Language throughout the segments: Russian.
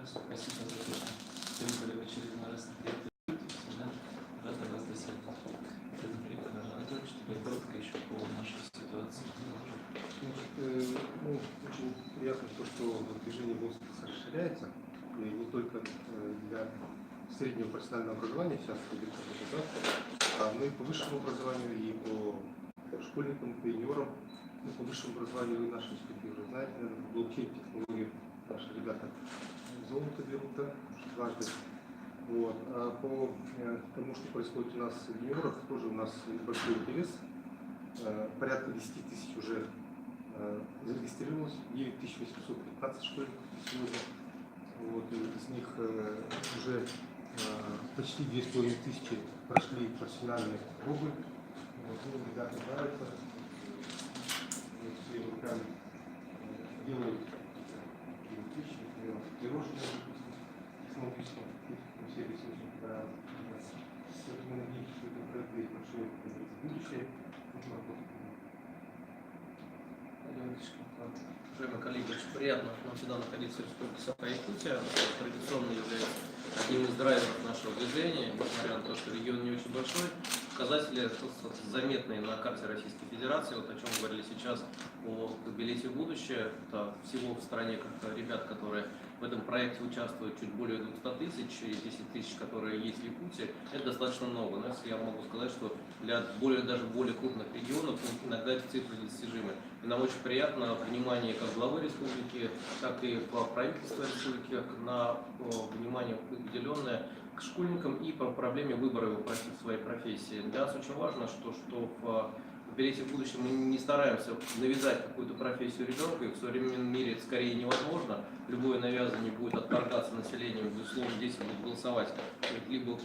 Хорошо, спасибо за то, что приехали в очередной раз на третий. Всегда рада вас досягнуть. Анатольевич, тебе коротко еще по нашей ситуации. Очень приятно то, что движение ВОСТ расширяется, и не только для среднего профессионального образования, сейчас но и по высшему образованию, и по школьникам, по юниорам, и по высшему образованию и нашей студии уже знаете, наверное, по блокчейн-технологии наши ребята золото берут, дважды. Вот. А по тому, что происходит у нас в юниорах, тоже у нас большой интерес. Порядка 10 тысяч уже зарегистрировалось, 9815 школьников сегодня. Вот, и из них уже почти 2500 прошли профессиональные пробы. Вот, ребята нравятся. Все руками делают вещи, например, пирожные, технологическом, все здесь очень понравилось. Поэтому надеюсь, что это проект есть большое будущее. Уважаемые коллеги, очень приятно нам всегда находиться в Республике Саха-Якутия. Традиционно является одним из драйверов нашего движения, несмотря на то, что регион не очень большой. Показатели заметные на карте Российской Федерации, вот о чем говорили сейчас о билете в будущее. Это всего в стране ребят, которые в этом проекте участвуют, чуть более 200 тысяч, и 10 тысяч, которые есть в Якутии, это достаточно много. Но если я могу сказать, что для даже более крупных регионов иногда эти цифры недостижимы. И нам очень приятно внимание как главы республики, так и правительства республики на внимание уделенное к школьникам и по проблеме выбора его своей профессии. Для нас очень важно, что в билете в будущем мы не стараемся навязать какую-то профессию ребенка, и в современном мире это скорее невозможно. Любое навязывание будет отторгаться населением, безусловно, дети будут голосовать либо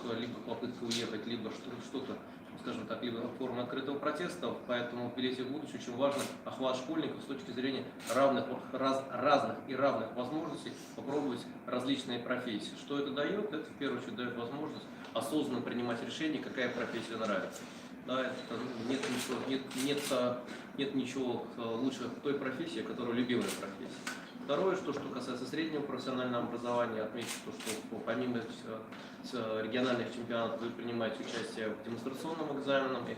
попытка уехать, либо что-то, скажем так, либо форма открытого протеста. Поэтому в билете в будущее очень важен охват школьников с точки зрения разных и равных возможностей попробовать различные профессии. Что это дает? Это в первую очередь дает возможность осознанно принимать решение, какая профессия нравится. Да, нет ничего лучше той профессии, которая любимая профессия. Второе, что касается среднего профессионального образования, отмечу, что помимо региональных чемпионатов вы принимаете участие в демонстрационном экзамене.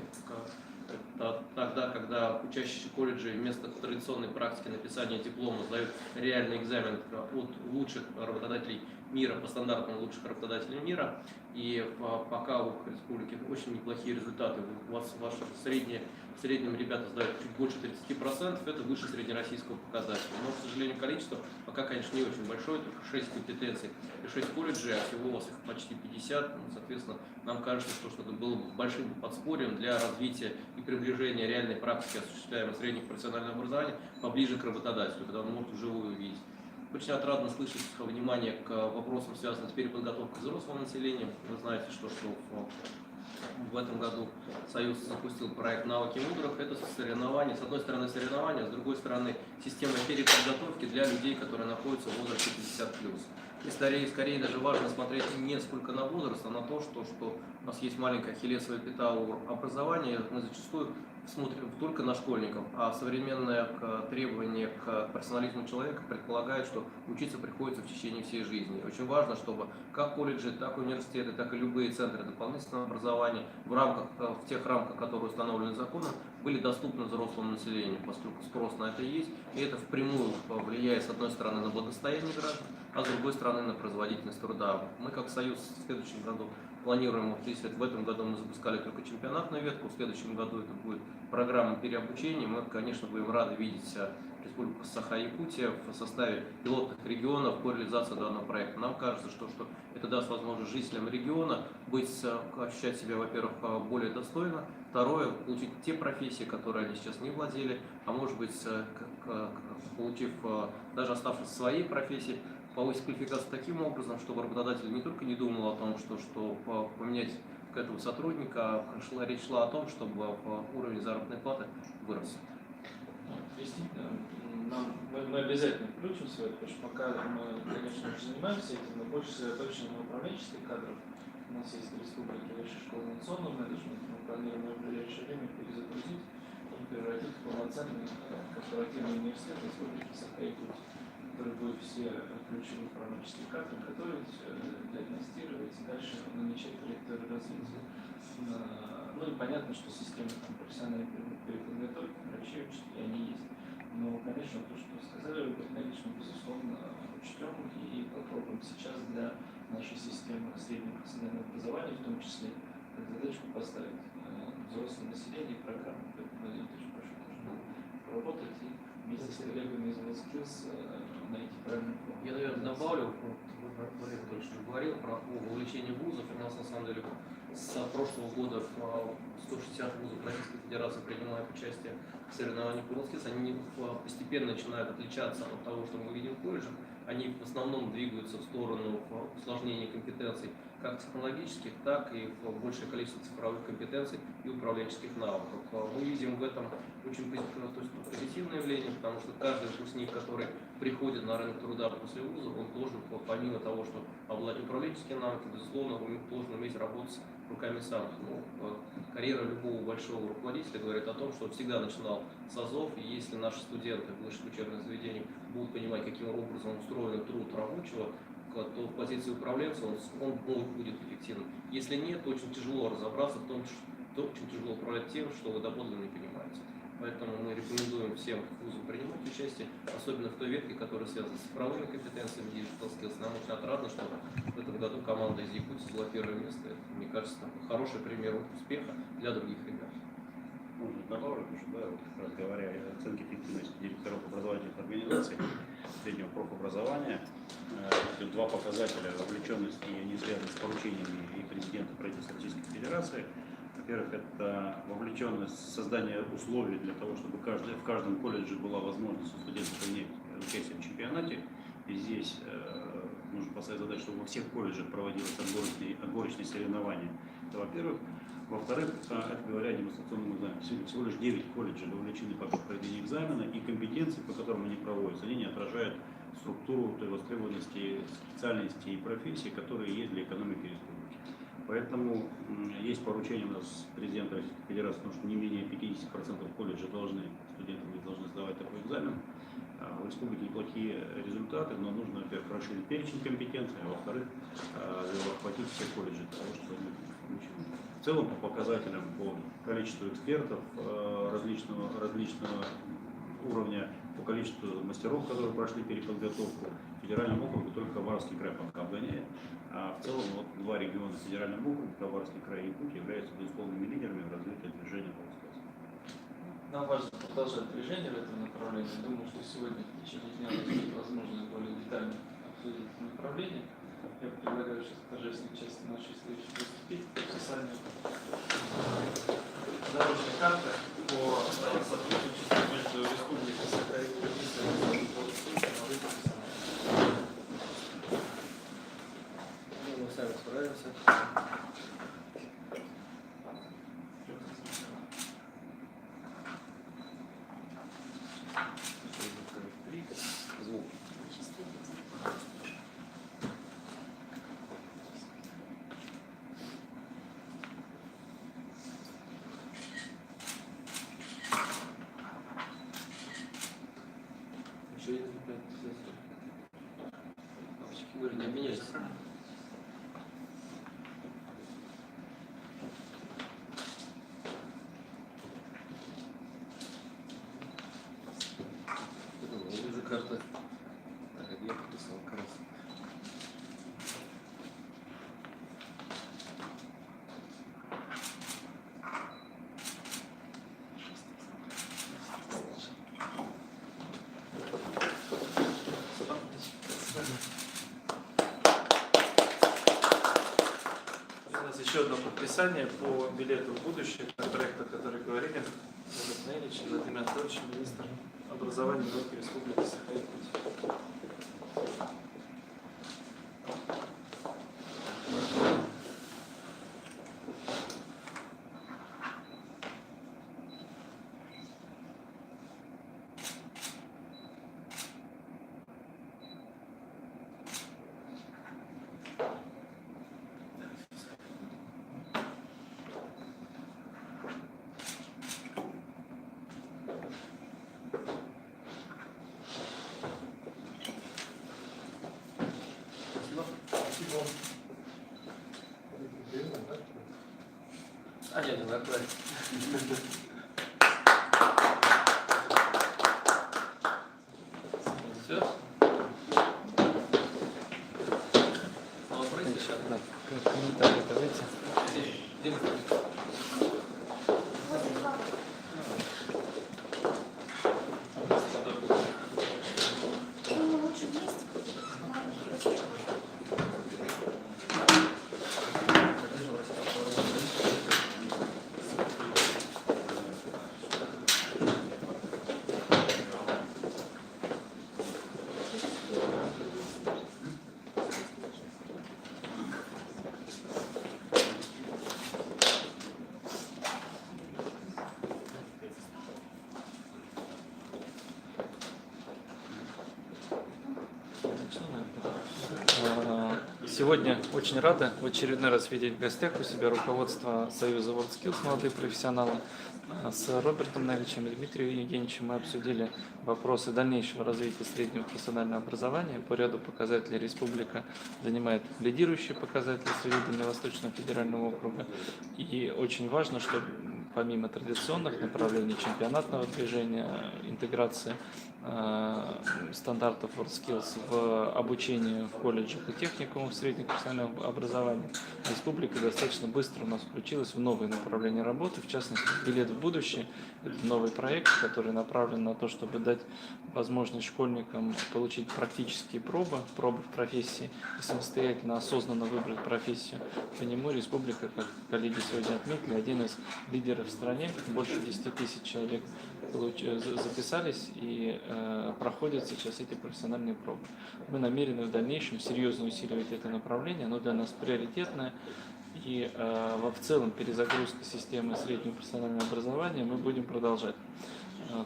Это тогда, когда учащиеся колледжей вместо традиционной практики написания диплома сдают реальный экзамен от лучших работодателей мира, по стандартам лучших работодателей мира. И пока у республики очень неплохие результаты, у вас в среднем ребята сдают чуть больше 30%, это выше среднероссийского показателя. Но, к сожалению, количество пока, конечно, не очень большое, только 6 компетенций и 6 колледжей, а всего у вас их почти 50. Соответственно, нам кажется, что это было бы большим подспорьем для развития и приближения реальной практики, осуществляемой в средних профессиональном образовании, поближе к работодателю, когда он может вживую увидеть. Очень отрадно слышать внимание к вопросам, связанным с переподготовкой взрослого населения. Вы знаете, что в этом году Союз запустил проект «Навыки мудрых». Это соревнования, с одной стороны соревнования, с другой стороны система переподготовки для людей, которые находятся в возрасте 50+. И скорее даже важно смотреть не сколько на возраст, а на то, что у нас есть маленькая ахиллесовая пята у образования. Мы зачастую смотрим только на школьников, а современное требование к профессионализму человека предполагает, что учиться приходится в течение всей жизни. Очень важно, чтобы как колледжи, так и университеты, так и любые центры дополнительного образования в тех рамках, которые установлены законом, были доступны взрослому населению, поскольку спрос на это есть, и это впрямую влияет, с одной стороны, на благосостояние граждан, а с другой стороны, на производительность труда. Мы, как Союз, в следующем году планируем, в этом году мы запускали только чемпионатную ветку, в следующем году это будет программа переобучения. Мы, конечно, будем рады видеть Республику Саха-Якутия в составе пилотных регионов по реализации данного проекта. Нам кажется, что это даст возможность жителям региона ощущать себя, во-первых, более достойно, второе, получить те профессии, которые они сейчас не владели, а может быть, получив, даже оставшись в своей профессии, повысить квалификацию таким образом, чтобы работодатель не только не думал о том, что поменять этого сотрудника, а речь шла о том, чтобы уровень заработной платы вырос. Действительно, мы обязательно включимся в это, потому что пока мы, конечно, уже занимаемся этим, но больше сосредоточены на управленческих кадрах. У нас есть в республике Высшая школа инновационного менеджмента, мы планируем в ближайшее время перезагрузить и превратить в полноценный корпоративный университет Республики Саха-Якутия. который будет все ключевые управленческие кадры готовить, диагностировать и дальше намечать траекторию развития. Ну и понятно, что системы там, профессиональной переподготовки, врачей, учителей, они есть. Но, конечно, то, что сказали, конечно, безусловно, учтем и попробуем сейчас для нашей системы среднего профессионального образования, в том числе, как задачку поставить взрослое население и программу. Поэтому, Владимир Ильич, прошу тоже поработать и вместе с коллегами из WorldSkills найти правильный план. Я, наверное, добавлю, Валерий Анатольевич уже говорил про вовлечение вузов. У нас, на самом деле, с прошлого года 160 вузов Российской Федерации принимают участие в соревнованиях WorldSkills. Они постепенно начинают отличаться от того, что мы видим в колледжах. Они в основном двигаются в сторону усложнения компетенций как технологических, так и в большее количество цифровых компетенций и управленческих навыков. Мы видим в этом очень позитивное явление, потому что каждый выпускник, который приходит на рынок труда после вуза, он должен, помимо того, что обладать управленческими навыками, безусловно, он должен уметь работать руками сам. Карьера любого большого руководителя говорит о том, что он всегда начинал с азов, и если наши студенты в высших учебных заведениях будут понимать, каким образом устроен труд рабочего, то в позиции управленца он будет эффективным. Если нет, то очень тяжело разобраться в том, что очень тяжело управлять тем, что вы доподлинно не понимаете. Поэтому мы рекомендуем всем вузам принимать участие, особенно в той ветке, которая связана с цифровыми компетенциями, digital skills. Нам очень отрадно, что в этом году команда из Якутии заняла первое место. Это, мне кажется, такой хороший пример успеха для других ребят. Можно добавлю, потому что, да, вот как раз говоря о оценке эффективности директоров образовательных организаций среднего профобразования, два показателя вовлеченности, и они связаны с поручениями и президента правительства Российской Федерации. Во-первых, это вовлеченность в создание условий для того, чтобы в каждом колледже была возможность у студентов принять участие в чемпионате. И здесь нужно поставить задачу, чтобы во всех колледжах проводилось отборочные соревнования. Это, во-первых. Во-вторых, это говоря о демонстрационном экзамене. Всего лишь 9 колледжей вовлечены по проведению экзамена, и компетенции, по которым они проводятся, они не отражают структуру той востребованности, специальности и профессий, которые есть для экономики республики. Поэтому есть поручение у нас президента Российской Федерации, потому что не менее 50% колледжей студенты должны сдавать такой экзамен. В республике неплохие результаты, но нужно, во-первых, расширить перечень компетенций, а во-вторых, охватить все колледжи для того, чтобы они получили. В целом, по показателям, по количеству экспертов различного уровня, по количеству мастеров, которые прошли переподготовку, в федеральном округе только Хабаровский край пока обгоняет. А в целом, вот два региона в федеральном округе, Хабаровский край и Якутия, являются безусловными лидерами в развитии движения WorldSkills. Нам важно продолжать движение в этом направлении. Думаю, что сегодня в течение дня у нас будет возможность более детально обсудить это направление. Я предлагаю сейчас в торжественной части нашей встречи приступить к подписанию дорожной карты по сотрудничеству между Республикой Саха и Кыргызстаном. Мы сами справимся. Звук. Еще один говорит, не обменяйся. Я вижу карта. Так, я подписал как раз. У нас еще одно подписание по билету в будущее, проект, о котором говорили, Владимир Ильич, Владимир Анатольевич, министр образования и науки Республики Саха-Якутия. Спасибо. А, нет, не аккуратно. Все? Вопросы сейчас? Да, комментарии давайте. Дима. Сегодня очень рада в очередной раз видеть в гостях у себя руководство Союза WorldSkills «Молодые профессионалы». С Робертом Неличем и Дмитрием Евгеньевичем мы обсудили вопросы дальнейшего развития среднего профессионального образования. По ряду показателей республика занимает лидирующие показатели среди Дальневосточного федерального округа. И очень важно, что помимо традиционных направлений чемпионатного движения, интеграции стандартов WorldSkills в обучении в колледжах и техникумах среднего профессионального образования, республика достаточно быстро у нас включилась в новые направления работы, в частности, «Билет в будущее». Это новый проект, который направлен на то, чтобы дать возможность школьникам получить практические пробы в профессии и самостоятельно, осознанно выбрать профессию. По нему республика, как коллеги сегодня отметили, один из лидеров в стране. Больше 10 тысяч человек записались и проходят сейчас эти профессиональные пробы. Мы намерены в дальнейшем серьезно усиливать это направление, оно для нас приоритетное. И в целом перезагрузка системы среднего профессионального образования мы будем продолжать.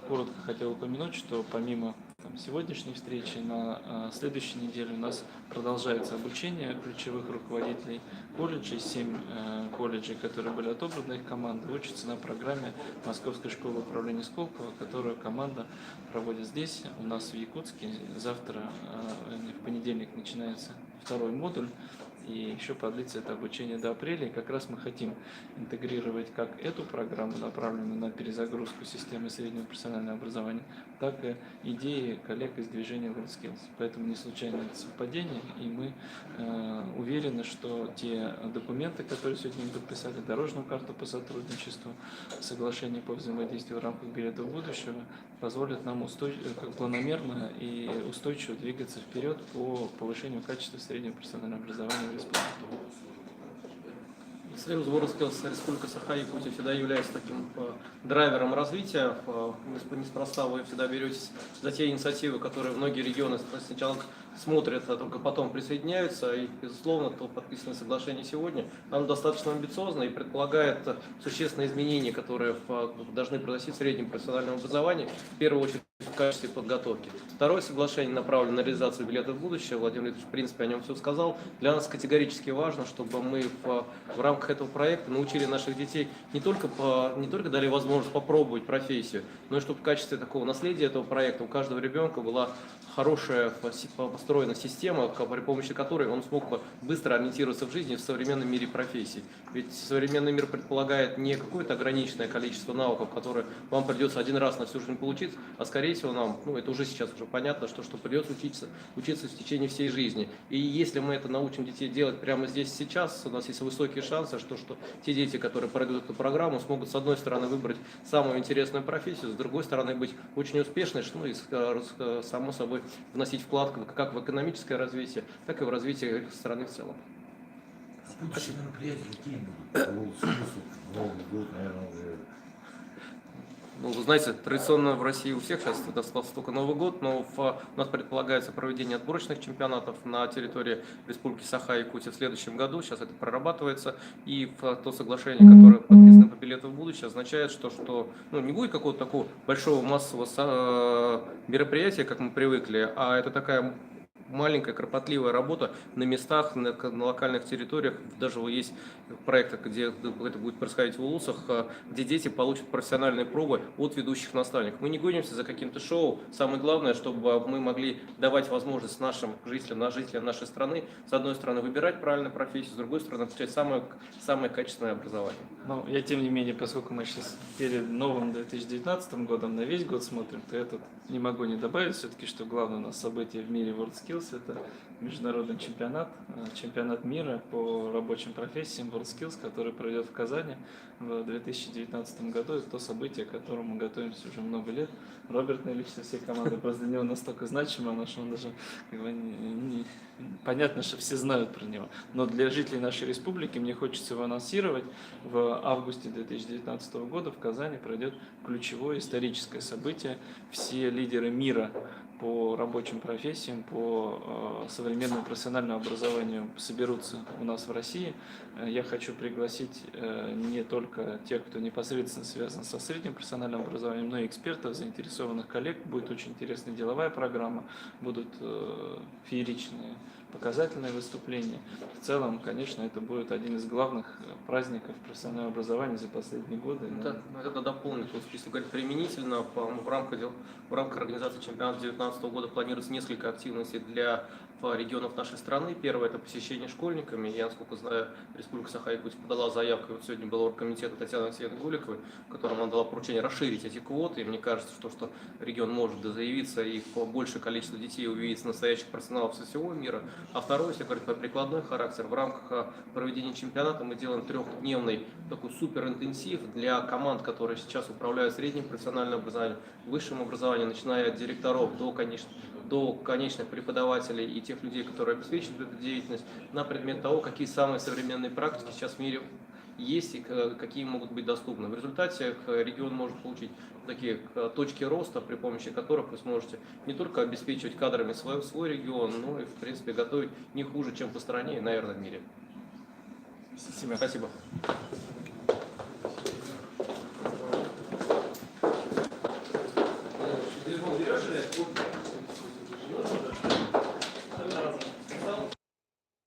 Коротко хотел упомянуть, что помимо сегодняшней встречи, на следующей неделе у нас продолжается обучение ключевых руководителей колледжей. 7 колледжей, которые были отобраны их командой, учатся на программе Московской школы управления Сколково, которую команда проводит здесь, у нас в Якутске. Завтра, в понедельник, начинается второй модуль. И еще продлится это обучение до апреля. И как раз мы хотим интегрировать как эту программу, направленную на перезагрузку системы среднего профессионального образования, так и идеи коллег из движения WorldSkills. Поэтому не случайно это совпадение. И мы уверены, что те документы, которые сегодня мы подписали, дорожную карту по сотрудничеству, соглашение по взаимодействию в рамках билетов будущего, позволят нам планомерно и устойчиво двигаться вперед по повышению качества среднего профессионального образования в республике. Союз WorldSkills Республика Саха-Якутия всегда является таким драйвером развития. Неспроста вы всегда беретесь за те инициативы, которые многие регионы сначала смотрят, а только потом присоединяются. И, безусловно, то подписанное соглашение сегодня, оно достаточно амбициозно и предполагает существенные изменения, которые должны произойти в среднем профессиональном образовании, в первую очередь в качестве подготовки. Второе соглашение направлено на реализацию билетов в будущее. Владимир Ильич, в принципе, о нем все сказал. Для нас категорически важно, чтобы мы в рамках этого проекта научили наших детей не только дали возможность попробовать профессию, но и чтобы в качестве такого наследия этого проекта у каждого ребенка была хорошая построена система, при помощи которой он смог бы быстро ориентироваться в жизни в современном мире профессий. Ведь современный мир предполагает не какое-то ограниченное количество навыков, которые вам придется один раз на всю жизнь получить, а скорее всего нам, это уже сейчас уже понятно, что придется учиться в течение всей жизни. И если мы это научим детей делать прямо здесь сейчас, у нас есть высокие шансы, что те дети, которые пройдут эту программу, смогут с одной стороны выбрать самую интересную профессию, с другой стороны быть очень успешной, и само собой вносить вклад как в экономическое развитие, так и в развитие страны в целом. Будущие мероприятия какие будут? Новый год, наверное, уже. Вы знаете, традиционно в России у всех сейчас только Новый год, но у нас предполагается проведение отборочных чемпионатов на территории Республики Саха-Якутия в следующем году. Сейчас это прорабатывается. И то соглашение, которое подписано по билету в будущее, означает, что не будет какого-то такого большого массового мероприятия, как мы привыкли, а это такая маленькая, кропотливая работа на местах, на локальных территориях. Даже вот есть проекты, где это будет происходить в Улусах, где дети получат профессиональные пробы от ведущих наставников. Мы не гонимся за каким-то шоу. Самое главное, чтобы мы могли давать возможность нашим жителям нашей страны, с одной стороны, выбирать правильную профессию, с другой стороны, получать самое качественное образование. Но я тем не менее, поскольку мы сейчас перед новым 2019 годом на весь год смотрим, то я тут не могу не добавить все-таки, что главное у нас событие в мире WorldSkills — это международный чемпионат мира по рабочим профессиям WorldSkills, который пройдет в Казани в 2019 году. Это то событие, к которому мы готовимся уже много лет. Роберт налично всей команды, просто для него настолько значимо, что он даже понятно, что все знают про него. Но для жителей нашей республики мне хочется его анонсировать. В августе 2019 года в Казани пройдет ключевое историческое событие. Все лидеры мира по рабочим профессиям, по современному профессиональному образованию соберутся у нас в России. Я хочу пригласить не только тех, кто непосредственно связан со средним профессиональным образованием, но и экспертов, заинтересованных коллег. Будет очень интересная деловая программа, будут фееричные показательные выступления. В целом, конечно, это будет один из главных праздников профессионального образования за последние годы. Да, это дополнить. Вот, если говорить применительно, в рамках организации чемпионата 2019 года планируется несколько активностей для регионов нашей страны. Первое — это посещение школьниками. Я, насколько знаю, Республика Саха-Якутия подала заявку, и вот сегодня был оргкомитет Татьяны Алексеевны Гуликовой, которому она дала поручение расширить эти квоты. И мне кажется, что регион может заявиться и большее количество детей увидеть настоящих профессионалов со всего мира. А второе, если говорить про прикладной характер, в рамках проведения чемпионата мы делаем трехдневный такой суперинтенсив для команд, которые сейчас управляют средним профессиональным образованием, высшим образованием, начиная от директоров до конечных преподавателей и тех людей, которые обеспечивают эту деятельность, на предмет того, какие самые современные практики сейчас в мире есть и какие могут быть доступны. В результате регион может получить такие точки роста, при помощи которых вы сможете не только обеспечивать кадрами свой регион, но и, в принципе, готовить не хуже, чем по стране и, наверное, в мире. Спасибо. Спасибо.